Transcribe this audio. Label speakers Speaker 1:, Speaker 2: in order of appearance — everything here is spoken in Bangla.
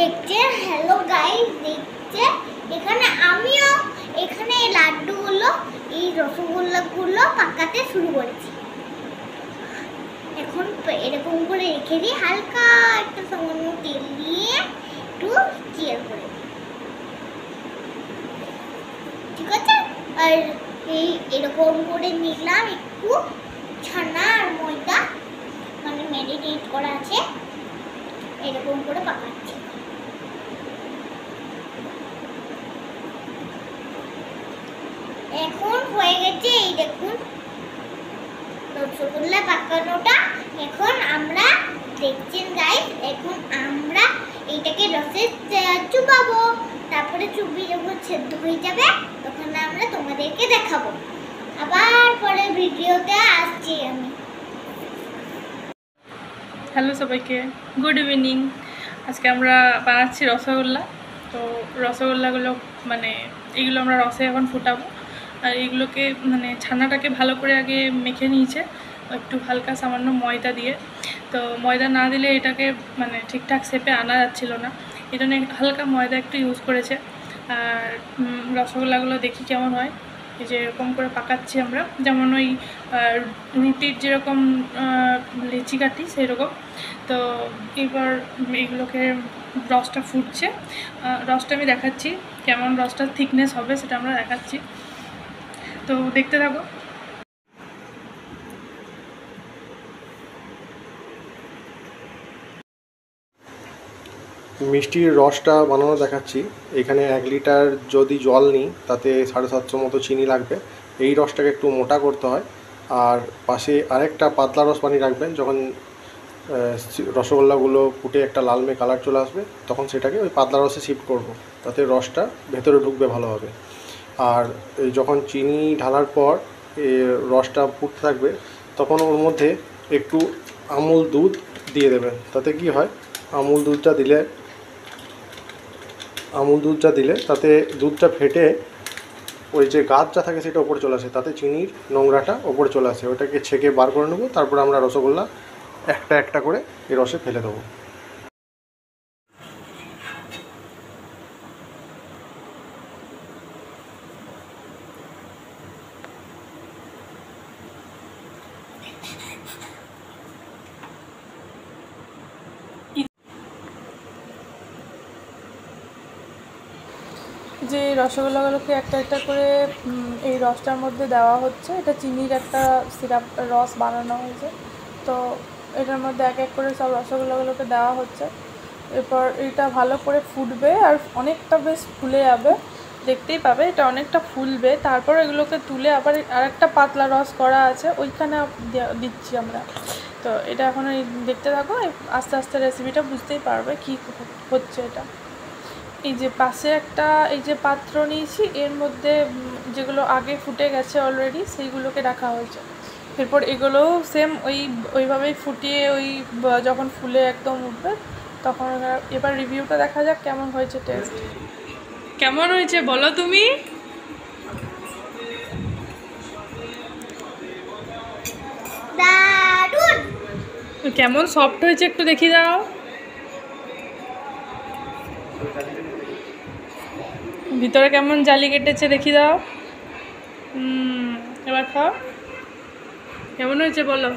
Speaker 1: দেখছে। হ্যালো গাইস, দেখছে এখানে আমিও এখানে এই লাড্ডুগুলো, এই রসগোল্লাগুলো পাকাতে শুরু করেছি। এখন এরকম করে রেখে দিই, হালকা একটা সামান্য তেল দিয়ে একটু চিয়ার করে দিই, ঠিক আছে। আর এই এরকম করে নিলাম একটু ছানা আর ময়দা, মানে ম্যারিনেট করা আছে, এরকম করে পাকাচ্ছি। এখন হয়ে গেছে, এই দেখুন রসগোল্লা পাকানোটা। এখন আমরা দেখছেন গাইস, এখন আমরা এইটাকে রসে চুবাবো, তারপরে চুবিয়ে যখন সেদ্ধ হয়ে যাবে তখন আমরা তোমাদেরকে দেখাবো। আবার পরে ভিডিওতে আসছি আমি।
Speaker 2: হ্যালো সবাইকে, গুড ইভিনিং। আজকে আমরা বানাচ্ছি রসগোল্লা। তো রসগোল্লাগুলো মানে এগুলো আমরা রসে এখন ফুটাবো। আর এগুলোকে মানে ছানাটাকে ভালো করে আগে মেখে নিয়েছে একটু হালকা সামান্য ময়দা দিয়ে। তো ময়দা না দিলে এটাকে মানে ঠিকঠাক শেপে আনা যাচ্ছিল না, এই জন্য হালকা ময়দা একটু ইউজ করেছে। আর রসগোল্লাগুলো দেখি কেমন হয়। এই যে এরকম করে পাকাচ্ছি আমরা, যেমন ওই রুটির যেরকম লেচি কাটি সেই রকম। তো এবার এগুলোকে রসটা ফুটছে, রসটা আমি দেখাচ্ছি কেমন রসটার থিকনেস হবে সেটা আমরা দেখাচ্ছি, তো দেখতে থাকো।
Speaker 3: মিষ্টির রসটা বানানো দেখাচ্ছি। এখানে 1 লিটার যদি জল নিই তাতে 750 মতো চিনি লাগবে। এই রসটাকে একটু মোটা করতে হয়। আর পাশে আরেকটা পাতলা রস বানিয়ে রাখবেন, যখন রসগোল্লাগুলো ফুটে একটা লালমে কালার চলে আসবে তখন সেটাকে ওই পাতলা রসে শিফট করব, তাতে রসটা ভেতরে ঢুকবে ভালোভাবে। আর যখন চিনি ঢালার পর রসটা ফুটতে থাকবে তখন ওর মধ্যে একটু আমুল দুধ দিয়ে দেবেন। তাতে কি হয়, আমুল দুধটা দিলে তাতে দুধটা ফেটে ওই যে গাছটা থাকে সেটা ওপরে চলে আসে, তাতে চিনির নোংরাটা ওপরে চলে আসে। ওটাকে ছেঁকে বার করে নেবো, তারপরে আমরা রসগোল্লা একটা একটা করে এই রসে ফেলে দেবো।
Speaker 2: যে রসগোল্লাগুলোকে একটা একটা করে এই রসটার মধ্যে দেওয়া হচ্ছে। এটা চিনির একটা সিরাপ রস বানানো হয়েছে, তো এটার মধ্যে এক এক করে সব রসগোল্লাগুলোকে দেওয়া হচ্ছে। এরপর এটা ভালো করে ফুটবে আর অনেকটা বেশ ফুলে যাবে, দেখতেই পাবে এটা অনেকটা ফুলবে। তারপর এগুলোকে তুলে আবার আরেকটা পাতলা রস করা আছে ওইখানে দিচ্ছি আমরা। তো এটা এখন দেখতে থাকো, আস্তে আস্তে রেসিপিটা বুঝতেই পারবে কি হচ্ছে। এটা এই যে পাশে একটা এই যে পাত্র নিয়েছি, এর মধ্যে যেগুলো আগে ফুটে গেছে অলরেডি সেইগুলোকে রাখা হয়েছে। এরপর এগুলোও সেম ওইভাবেই ফুটিয়ে যখন ফুলে একদম উঠবে তখন এবার রিভিউটা দেখা যাক কেমন হয়েছে, টেস্ট কেমন হয়েছে বলো তুমি। কেমন সফট হয়েছে একটু দেখি দাও, ভিতরে কেমন জালি কেটেছে দেখি দাও। এবার খাও, কেমন হয়েছে বলো।